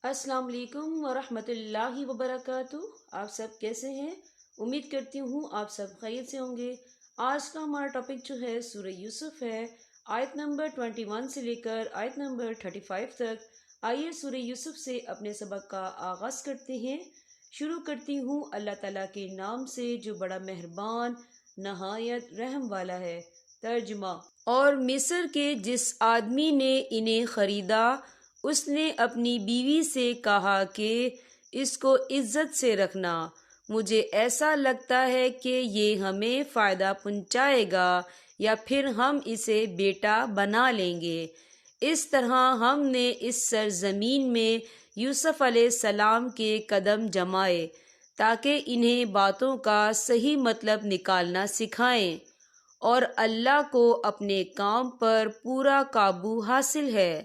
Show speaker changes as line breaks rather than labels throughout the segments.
السلام علیکم ورحمۃ اللہ وبرکاتہ۔ آپ سب کیسے ہیں؟ امید کرتی ہوں آپ سب خیر سے ہوں گے۔ آج کا ہمارا ٹاپک جو ہے سورہ یوسف ہے، آیت نمبر 21 سے لے کر آیت نمبر 35 تک۔ آئیے سورہ یوسف سے اپنے سبق کا آغاز کرتے ہیں۔ شروع کرتی ہوں اللہ تعالیٰ کے نام سے جو بڑا مہربان نہایت رحم والا ہے۔ ترجمہ۔ اور مصر کے جس آدمی نے انہیں خریدا، اس نے اپنی بیوی سے کہا کہ اس کو عزت سے رکھنا، مجھے ایسا لگتا ہے کہ یہ ہمیں فائدہ پہنچائے گا یا پھر ہم اسے بیٹا بنا لیں گے۔ اس طرح ہم نے اس سرزمین میں یوسف علیہ السلام کے قدم جمائے تاکہ انہیں باتوں کا صحیح مطلب نکالنا سکھائیں، اور اللہ کو اپنے کام پر پورا قابو حاصل ہے،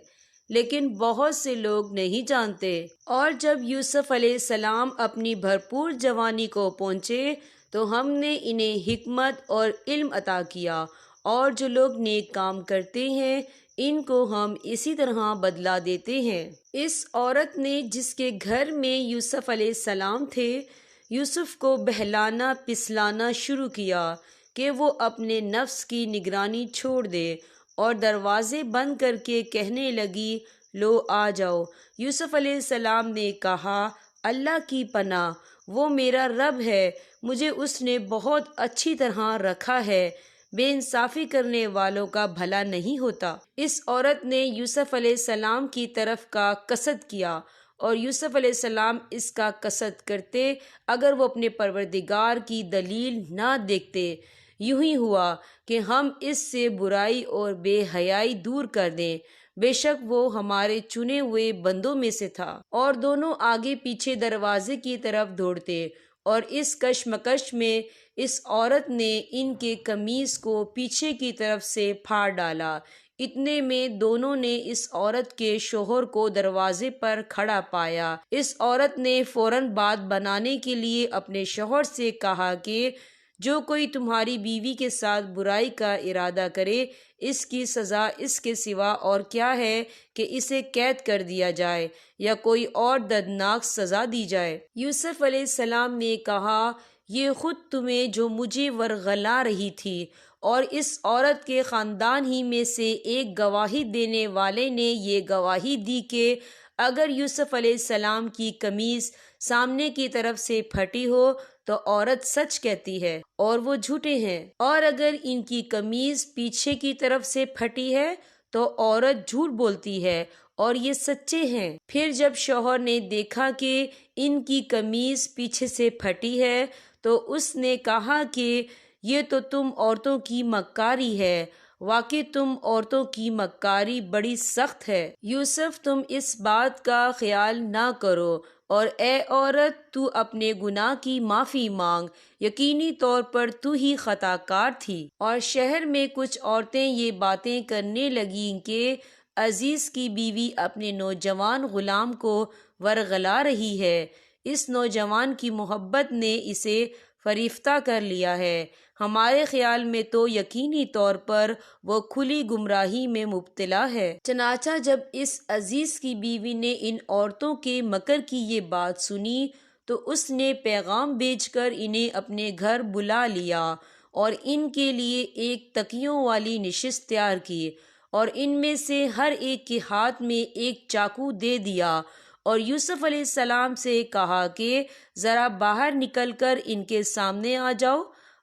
لیکن بہت سے لوگ نہیں جانتے۔ اور جب یوسف علیہ السلام اپنی بھرپور جوانی کو پہنچے تو ہم نے انہیں حکمت اور علم عطا کیا، اور جو لوگ نیک کام کرتے ہیں ان کو ہم اسی طرح بدلہ دیتے ہیں۔ اس عورت نے جس کے گھر میں یوسف علیہ السلام تھے، یوسف کو بہلانا پسلانا شروع کیا کہ وہ اپنے نفس کی نگرانی چھوڑ دے، اور دروازے بند کر کے کہنے لگی، لو آ جاؤ۔ یوسف علیہ السلام نے کہا، اللہ کی پناہ، وہ میرا رب ہے، مجھے اس نے بہت اچھی طرح رکھا ہے، بے انصافی کرنے والوں کا بھلا نہیں ہوتا۔ اس عورت نے یوسف علیہ السلام کی طرف کا قصد کیا، اور یوسف علیہ السلام اس کا قصد کرتے اگر وہ اپنے پروردگار کی دلیل نہ دیکھتے۔ یوں ہی ہوا کہ ہم اس سے برائی اور بے حیائی دور کر دیں، بے شک وہ ہمارے چنے ہوئے بندوں میں سے تھا۔ اور دونوں آگے پیچھے دروازے کی طرف دوڑتے، اور اس کشمکش میں اس عورت نے ان کے قمیص کو پیچھے کی طرف سے پھاڑ ڈالا۔ اتنے میں دونوں نے اس عورت کے شوہر کو دروازے پر کھڑا پایا۔ اس عورت نے فوراً بات بنانے کے لیے اپنے شوہر سے کہا کہ جو کوئی تمہاری بیوی کے ساتھ برائی کا ارادہ کرے، اس کی سزا اس کے سوا اور کیا ہے کہ اسے قید کر دیا جائے یا کوئی اور دردناک سزا دی جائے۔ یوسف علیہ السلام نے کہا، یہ خود تمہیں جو مجھے ورغلا رہی تھی، اور اس عورت کے خاندان ہی میں سے ایک گواہی دینے والے نے یہ گواہی دی کہ اگر یوسف علیہ السلام کی قمیص سامنے کی طرف سے پھٹی ہو تو عورت سچ کہتی ہے اور وہ جھوٹے ہیں، اور اگر ان کی قمیص پیچھے کی طرف سے پھٹی ہے تو عورت جھوٹ بولتی ہے اور یہ سچے ہیں۔ پھر جب شوہر نے دیکھا کہ ان کی قمیص پیچھے سے پھٹی ہے تو اس نے کہا کہ یہ تو تم عورتوں کی مکاری ہے، واقعی تم عورتوں کی مکاری بڑی سخت ہے۔ یوسف، تم اس بات کا خیال نہ کرو، اور اے عورت، تو اپنے گناہ کی معافی مانگ، یقینی طور پر تو ہی خطا کار تھی۔ اور شہر میں کچھ عورتیں یہ باتیں کرنے لگیں کہ عزیز کی بیوی اپنے نوجوان غلام کو ورغلا رہی ہے، اس نوجوان کی محبت نے اسے فریفتہ کر لیا ہے، ہمارے خیال میں تو یقینی طور پر وہ کھلی گمراہی میں مبتلا ہے۔ چنانچہ جب اس عزیز کی بیوی نے ان عورتوں کے مکر کی یہ بات سنی تو اس نے پیغام بھیج کر انہیں اپنے گھر بلا لیا، اور ان کے لیے ایک تکیوں والی نشست تیار کی، اور ان میں سے ہر ایک کے ہاتھ میں ایک چاقو دے دیا، اور یوسف علیہ السلام سے کہا کہ ذرا باہر نکل کر ان کے سامنے آ جاؤ۔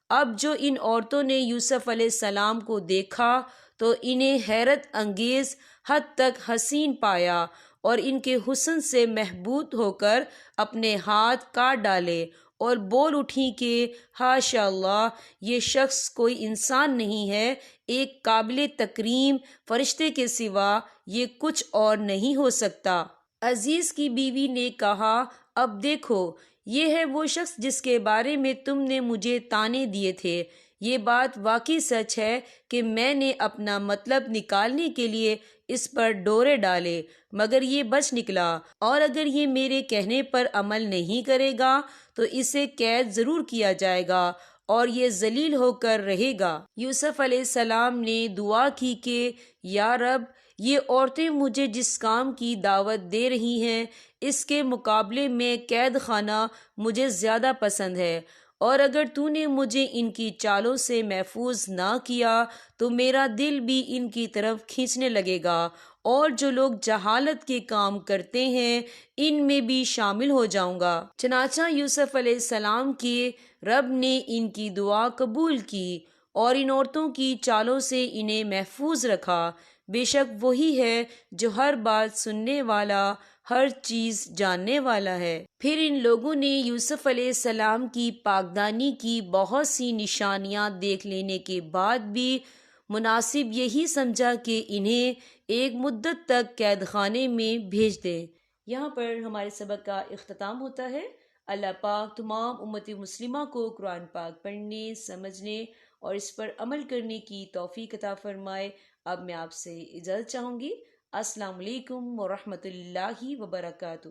اب جو ان عورتوں نے یوسف علیہ السلام کو دیکھا تو انہیں حیرت انگیز حد تک حسین پایا، اور ان کے حسن سے محبوط ہو کر اپنے ہاتھ کاٹ ڈالے، اور بول اٹھی کہ حاشا اللہ، یہ شخص کوئی انسان نہیں ہے، ایک قابل تکریم فرشتے کے سوا یہ کچھ اور نہیں ہو سکتا۔ عزیز کی بیوی نے کہا، اب دیکھو، یہ ہے وہ شخص جس کے بارے میں تم نے مجھے طعنے دیے تھے۔ یہ بات واقعی سچ ہے کہ میں نے اپنا مطلب نکالنے کے لیے اس پر ڈورے ڈالے، مگر یہ بچ نکلا، اور اگر یہ میرے کہنے پر عمل نہیں کرے گا تو اسے قید ضرور کیا جائے گا اور یہ ذلیل ہو کر رہے گا۔ یوسف علیہ السلام نے دعا کی کہ یا رب، یہ عورتیں مجھے جس کام کی دعوت دے رہی ہیں اس کے مقابلے میں قید خانہ مجھے زیادہ پسند ہے، اور اگر تو نے مجھے ان کی چالوں سے محفوظ نہ کیا تو میرا دل بھی ان کی طرف کھینچنے لگے گا، اور جو لوگ جہالت کے کام کرتے ہیں ان میں بھی شامل ہو جاؤں گا۔ چنانچہ یوسف علیہ السلام کے رب نے ان کی دعا قبول کی اور ان عورتوں کی چالوں سے انہیں محفوظ رکھا۔ بے شک وہی ہے جو ہر بات سننے والا، ہر چیز جاننے والا ہے۔ پھر ان لوگوں نے یوسف علیہ السلام کی پاکدانی کی بہت سی نشانیاں دیکھ لینے کے بعد بھی مناسب یہی سمجھا کہ انہیں ایک مدت تک قید خانے میں بھیج دیں۔ یہاں پر ہمارے سبق کا اختتام ہوتا ہے۔ اللہ پاک تمام امت مسلمہ کو قرآن پاک پڑھنے، سمجھنے اور اس پر عمل کرنے کی توفیق عطا فرمائے۔ اب میں آپ سے اجازت چاہوں گی۔ السلام علیکم ورحمۃ اللہ وبرکاتہ۔